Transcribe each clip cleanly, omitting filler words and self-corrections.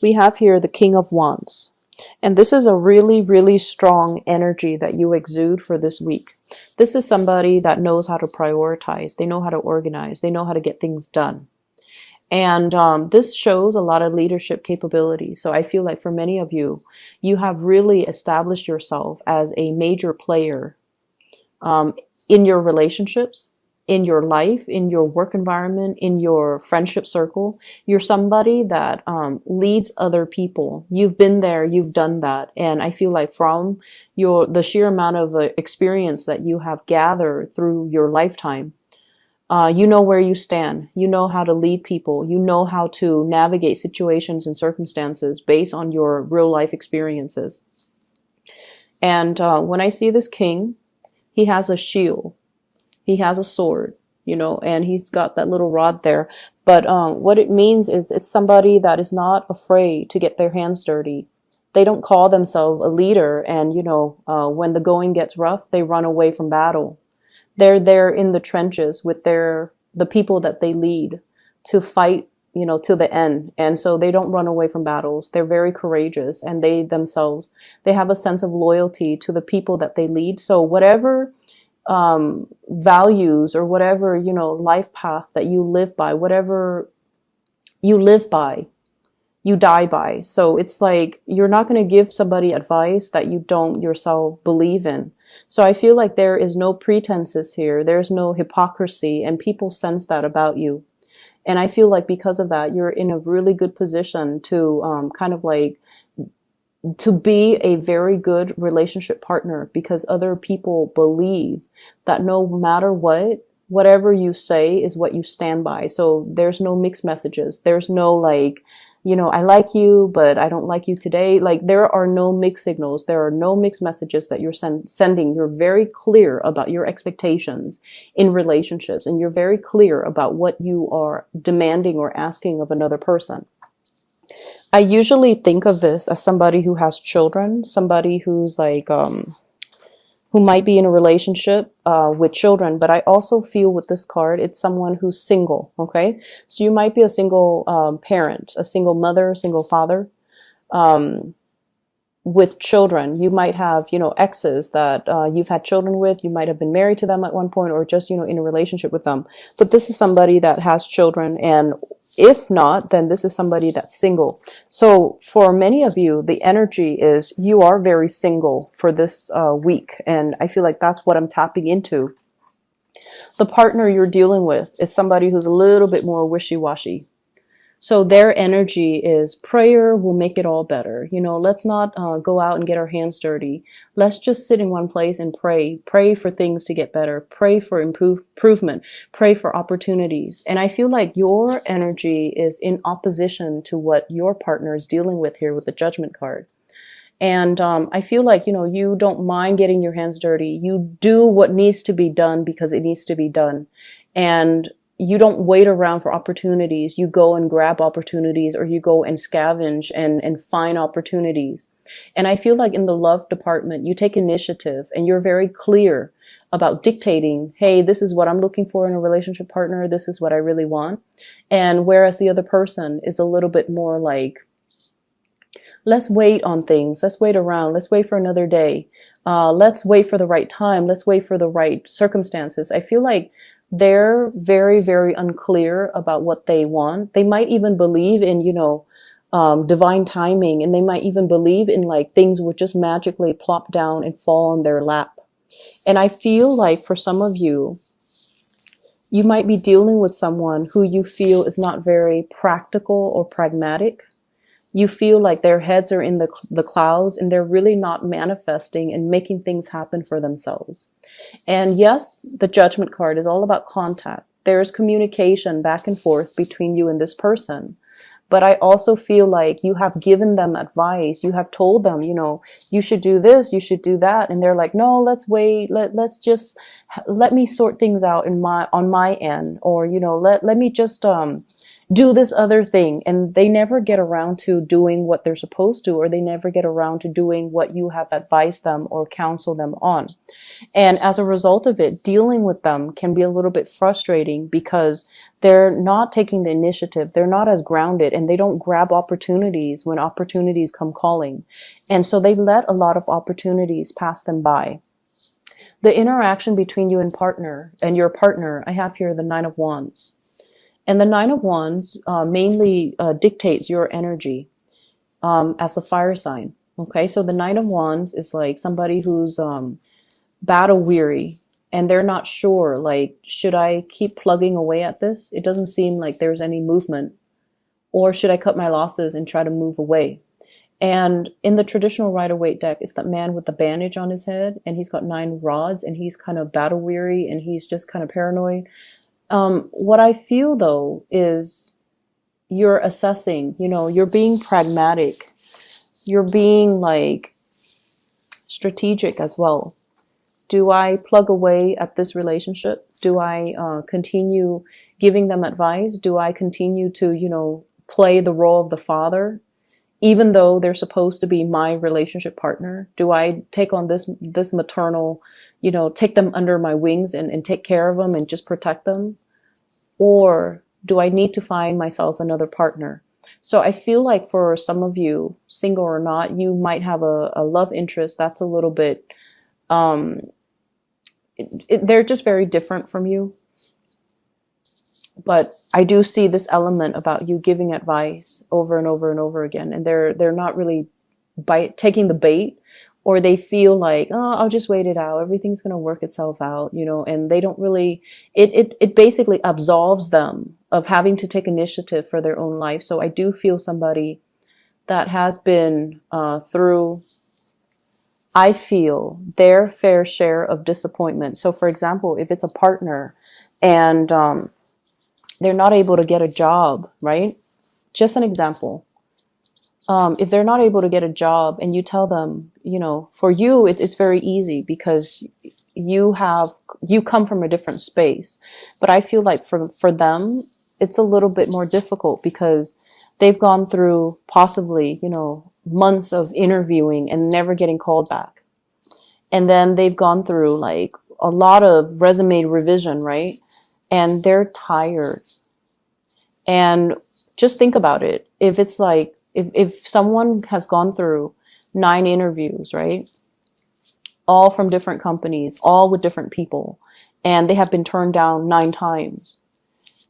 We have here the King of Wands. And this is a really, really strong energy that you exude for this week. This is somebody that knows how to prioritize. They know how to organize. They know how to get things done. And this shows a lot of leadership capability. So I feel like for many of you, you have really established yourself as a major player in your relationships, in your life, in your work environment, in your friendship circle. You're somebody that leads other people. You've been there, you've done that. And I feel like from the sheer amount of experience that you have gathered through your lifetime, you know where you stand. You know how to lead people. You know how to navigate situations and circumstances based on your real life experiences. And when I see this king, he has a shield. He has a sword, you know, and he's got that little rod there. But what it means is it's somebody that is not afraid to get their hands dirty. They don't call themselves a leader. And, you know, when the going gets rough, they run away from battle. They're there in the trenches with the people that they lead to fight, you know, to the end. And so they don't run away from battles. They're very courageous, and they themselves, they have a sense of loyalty to the people that they lead. So whatever values or whatever, you know, life path that you live by, whatever you live by, you die by. So it's like, you're not going to give somebody advice that you don't yourself believe in. So I feel like there is no pretenses here. There's no hypocrisy, and people sense that about you. And I feel like because of that, you're in a really good position to kind of like to be a very good relationship partner, because other people believe that no matter what, whatever you say is what you stand by. So there's no mixed messages. There's no like, you know, I like you, but I don't like you today. Like, there are no mixed signals. There are no mixed messages that you're sending. You're very clear about your expectations in relationships, and you're very clear about what you are demanding or asking of another person. I usually think of this as somebody who has children, somebody who's like, who might be in a relationship with children. But I also feel with this card, it's someone who's single, okay? So you might be a single parent, a single mother, a single father with children. You might have, you know, exes that you've had children with. You might have been married to them at one point, or just, you know, in a relationship with them. But this is somebody that has children, and if not, then this is somebody that's single. So for many of you, the energy is you are very single for this week. And I feel like that's what I'm tapping into. The partner you're dealing with is somebody who's a little bit more wishy-washy. So their energy is prayer will make it all better. You know, let's not go out and get our hands dirty. Let's just sit in one place and pray. Pray for things to get better. Pray for improvement. Pray for opportunities. And I feel like your energy is in opposition to what your partner is dealing with here with the Judgment card. And I feel like, you know, you don't mind getting your hands dirty. You do what needs to be done because it needs to be done. And you don't wait around for opportunities. You go and grab opportunities, or you go and scavenge and find opportunities. And I feel like in the love department, you take initiative, and you're very clear about dictating, hey, this is what I'm looking for in a relationship partner. This is what I really want. And whereas the other person is a little bit more like, let's wait on things. Let's wait around. Let's wait for another day. Let's wait for the right time. Let's wait for the right circumstances. I feel like they're very, very unclear about what they want. They might even believe in, you know, divine timing, and they might even believe in like things would just magically plop down and fall on their lap. And I feel like for some of you, you might be dealing with someone who you feel is not very practical or pragmatic. You feel like their heads are in the clouds, and they're really not manifesting and making things happen for themselves. And yes, the Judgment card is all about contact. There's communication back and forth between you and this person. But I also feel like you have given them advice. You have told them, you know, you should do this, you should do that. And they're like, no, let's wait. Let me sort things out on my end. Or, you know, let me just, do this other thing, and they never get around to doing what they're supposed to, or they never get around to doing what you have advised them or counsel them on. And as a result of it, dealing with them can be a little bit frustrating because they're not taking the initiative, they're not as grounded, and they don't grab opportunities when opportunities come calling. And so they let a lot of opportunities pass them by. The interaction between you and your partner, I have here the Nine of Wands. And the Nine of Wands mainly dictates your energy as the fire sign. Okay, so the Nine of Wands is like somebody who's battle weary, and they're not sure, like, should I keep plugging away at this? It doesn't seem like there's any movement. Or should I cut my losses and try to move away? And in the traditional Rider-Waite deck, it's that man with the bandage on his head, and he's got 9 rods, and he's kind of battle weary, and he's just kind of paranoid. What I feel though is you're assessing, you're being pragmatic. You're being like strategic as well. Do I plug away at this relationship? Do I continue giving them advice? Do I continue to, play the role of the father, even though they're supposed to be my relationship partner? Do I take on this maternal, take them under my wings and take care of them and just protect them? Or do I need to find myself another partner? So I feel like for some of you, single or not, you might have a love interest that's a little bit, they're just very different from you. But I do see this element about you giving advice over and over and over again, and they're not really taking the bait, or they feel like, oh, I'll just wait it out, everything's going to work itself out, and they don't really, it basically absolves them of having to take initiative for their own life. So I do feel somebody that has been through, I feel, their fair share of disappointment. So for example, if it's a partner and they're not able to get a job, right? Just an example. If they're not able to get a job and you tell them, for you, it's very easy because you come from a different space. But I feel like for them, it's a little bit more difficult because they've gone through possibly, months of interviewing and never getting called back. And then they've gone through like a lot of resume revision, right? And they're tired. And just think about it. If it's like, if someone has gone through 9 interviews, right? All from different companies, all with different people, and they have been turned down 9 times.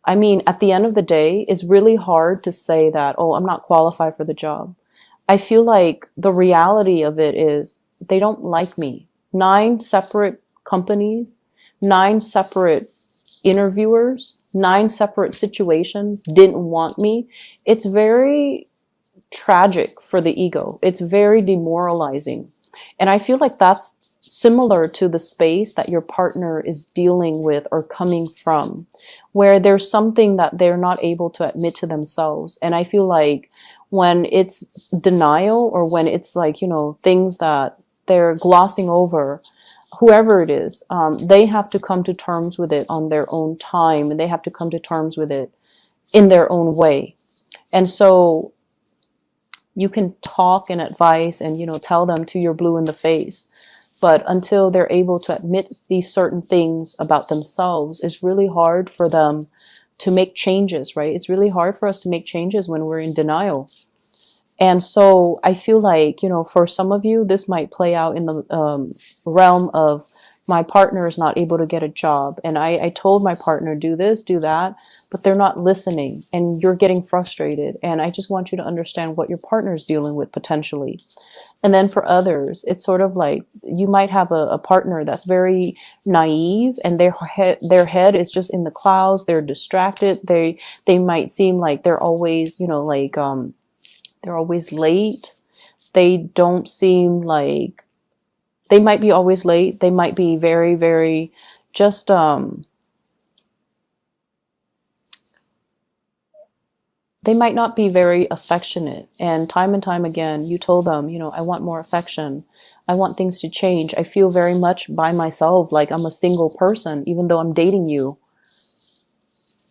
I mean, at the end of the day, it's really hard to say that, oh, I'm not qualified for the job. I feel like the reality of it is they don't like me. 9 separate companies, 9 separate interviewers, 9 separate situations didn't want me. It's very tragic for the ego. It's very demoralizing. And I feel like that's similar to the space that your partner is dealing with or coming from, where there's something that they're not able to admit to themselves. And I feel like when it's denial, or when it's like, things that they're glossing over, whoever it is, they have to come to terms with it on their own time, and they have to come to terms with it in their own way. And so you can talk and advise and, tell them till you're blue in the face. But until they're able to admit these certain things about themselves, it's really hard for them to make changes, right? It's really hard for us to make changes when we're in denial. And so I feel like, for some of you, this might play out in the realm of, my partner is not able to get a job. And I told my partner, do this, do that, but they're not listening, and you're getting frustrated. And I just want you to understand what your partner is dealing with potentially. And then for others, it's sort of like you might have a partner that's very naive, and their head is just in the clouds. They're distracted. They might seem like they're always, they're always late. They don't seem like, they might be always late. They might be very, very just, they might not be very affectionate. And time again, you told them, I want more affection. I want things to change. I feel very much by myself, like I'm a single person, even though I'm dating you.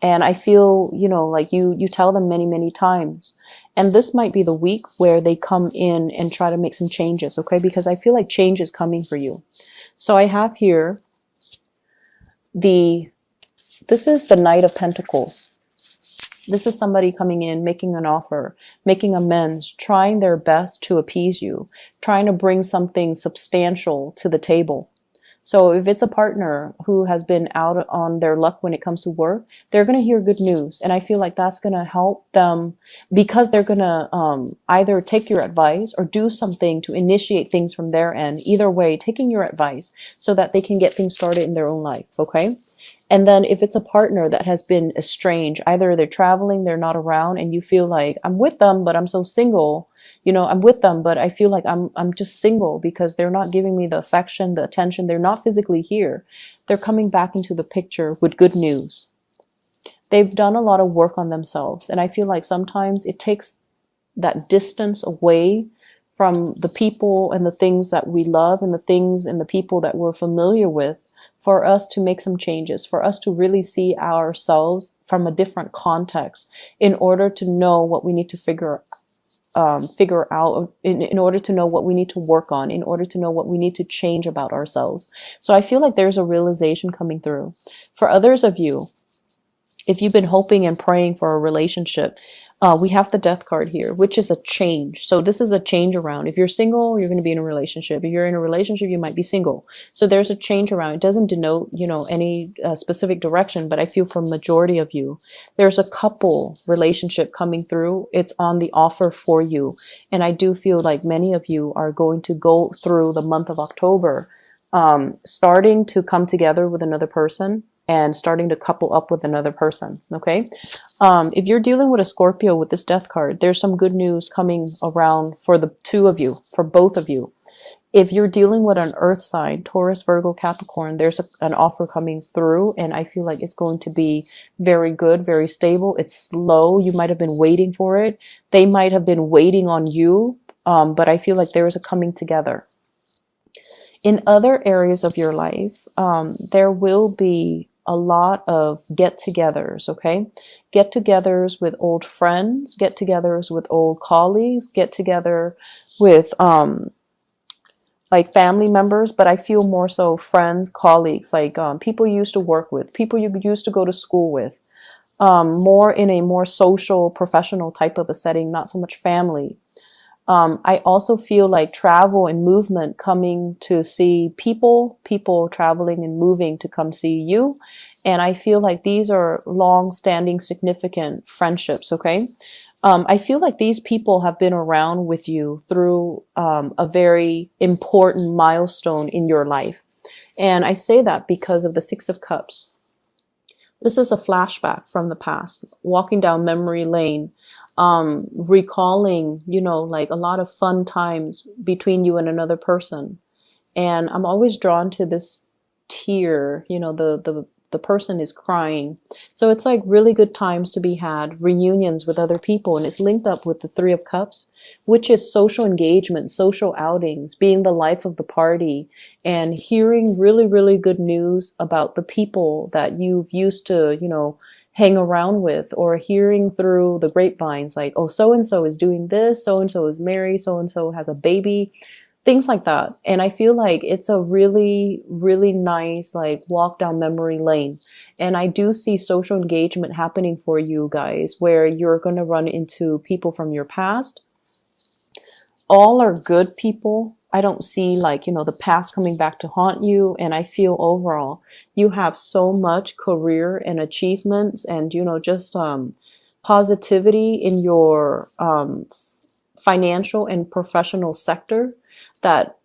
And I feel, like you tell them many, many times. And this might be the week where they come in and try to make some changes, okay? Because I feel like change is coming for you. So I have here this is the Knight of Pentacles. This is somebody coming in, making an offer, making amends, trying their best to appease you, trying to bring something substantial to the table. So if it's a partner who has been out on their luck when it comes to work, they're going to hear good news. And I feel like that's going to help them, because they're going to either take your advice or do something to initiate things from their end. Either way, taking your advice so that they can get things started in their own life. Okay. And then if it's a partner that has been estranged, either they're traveling, they're not around, and you feel like, I'm with them, but I'm so single. I'm with them, but I feel like I'm just single because they're not giving me the affection, the attention. They're not physically here. They're coming back into the picture with good news. They've done a lot of work on themselves. And I feel like sometimes it takes that distance away from the people and the things that we love and the things and the people that we're familiar with, for us to make some changes, for us to really see ourselves from a different context in order to know what we need to figure out, in order to know what we need to work on, in order to know what we need to change about ourselves. So I feel like there's a realization coming through. For others of you, if you've been hoping and praying for a relationship, we have the Death card here, which is a change. So this is a change around. If you're single, you're going to be in a relationship. If you're in a relationship, you might be single. So there's a change around. It doesn't denote, any specific direction, but I feel for majority of you, there's a couple relationship coming through. It's on the offer for you. And I do feel like many of you are going to go through the month of October, starting to come together with another person and starting to couple up with another person. Okay. If you're dealing with a Scorpio with this Death card, there's some good news coming around for the two of you, for both of you. If you're dealing with an earth sign, Taurus, Virgo, Capricorn, there's an offer coming through, and I feel like it's going to be very good, very stable. It's slow. You might have been waiting for it. They might have been waiting on you, but I feel like there is a coming together. In other areas of your life, there will be a lot of get-togethers, okay? Get-togethers with old friends, get-togethers with old colleagues, get-together with like family members, but I feel more so friends, colleagues, like people you used to work with, people you used to go to school with, more in a more social, professional type of a setting, not so much family. I also feel like travel and movement, coming to see people traveling and moving to come see you. And I feel like these are long-standing, significant friendships, okay? I feel like these people have been around with you through a very important milestone in your life. And I say that because of the Six of Cups. This is a flashback from the past, walking down memory lane, recalling, like a lot of fun times between you and another person. And I'm always drawn to this tear, the person is crying. So it's like really good times to be had, reunions with other people. And it's linked up with the Three of Cups, which is social engagement, social outings, being the life of the party, and hearing really, really good news about the people that you've used to, hang around with, or hearing through the grapevines, like, oh, so-and-so is doing this, so-and-so is married, so-and-so has a baby, things like that. And I feel like it's a really, really nice, like, walk down memory lane. And I do see social engagement happening for you guys, where you're going to run into people from your past. All are good people. I don't see, like, the past coming back to haunt you. And I feel overall you have so much career and achievements and, just positivity in your financial and professional sector, that,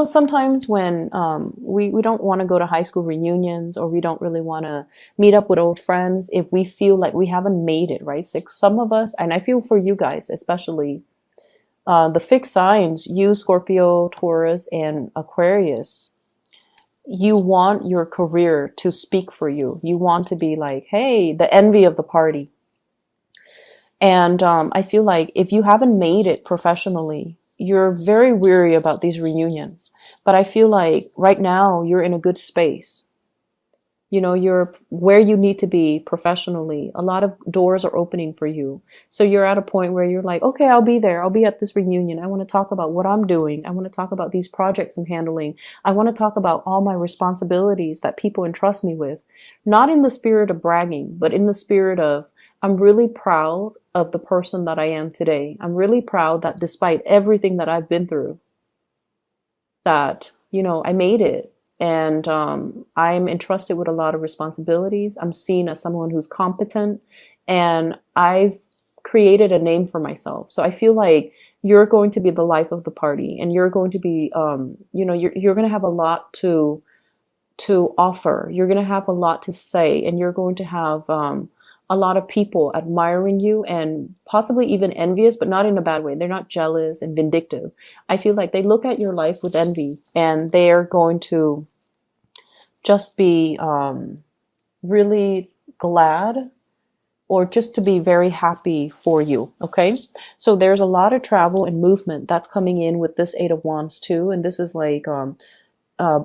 sometimes when we don't want to go to high school reunions, or we don't really want to meet up with old friends if we feel like we haven't made it, right? So some of us, and I feel for you guys especially, the fixed signs, you, Scorpio, Taurus, and Aquarius, you want your career to speak for you. You want to be like, hey, the envy of the party. And I feel like if you haven't made it professionally, you're very weary about these reunions. But I feel like right now you're in a good space. You're where you need to be professionally. A lot of doors are opening for you. So you're at a point where you're like, okay, I'll be there. I'll be at this reunion. I want to talk about what I'm doing. I want to talk about these projects I'm handling. I want to talk about all my responsibilities that people entrust me with. Not in the spirit of bragging, but in the spirit of, I'm really proud of the person that I am today. I'm really proud that despite everything that I've been through, that, I made it. And I'm entrusted with a lot of responsibilities. I'm seen as someone who's competent, and I've created a name for myself. So I feel like you're going to be the life of the party, and you're going to be, you're going to have a lot to offer. You're going to have a lot to say, and you're going to have a lot of people admiring you and possibly even envious, but not in a bad way. They're not jealous and vindictive. I feel like they look at your life with envy, and they're going to just be really glad, or just to be very happy for you. Okay. So there's a lot of travel and movement that's coming in with this Eight of Wands too. And this is like, uh,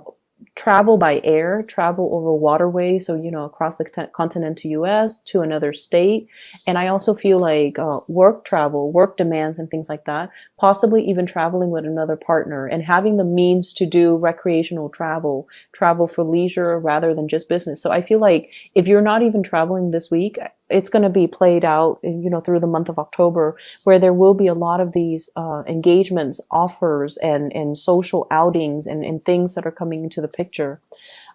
travel by air, travel over waterways, so across the continental US to another state. And I also feel like work travel, work demands and things like that, possibly even traveling with another partner and having the means to do recreational travel, travel for leisure rather than just business. So I feel like if you're not even traveling this week, it's going to be played out, through the month of October, where there will be a lot of these engagements, offers, and social outings and things that are coming into the picture.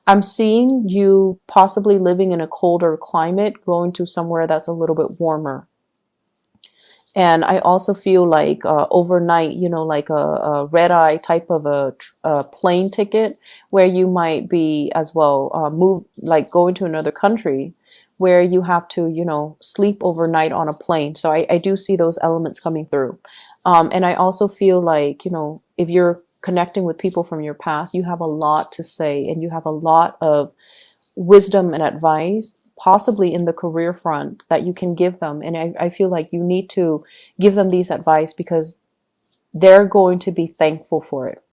I'm seeing you possibly living in a colder climate, going to somewhere that's a little bit warmer. And I also feel like overnight, like a red eye type of a plane ticket, where you might be as well move, like going to another country where you have to, sleep overnight on a plane. So I do see those elements coming through. And I also feel like, if you're connecting with people from your past, you have a lot to say, and you have a lot of wisdom and advice, possibly in the career front, that you can give them. And I feel like you need to give them these advice because they're going to be thankful for it.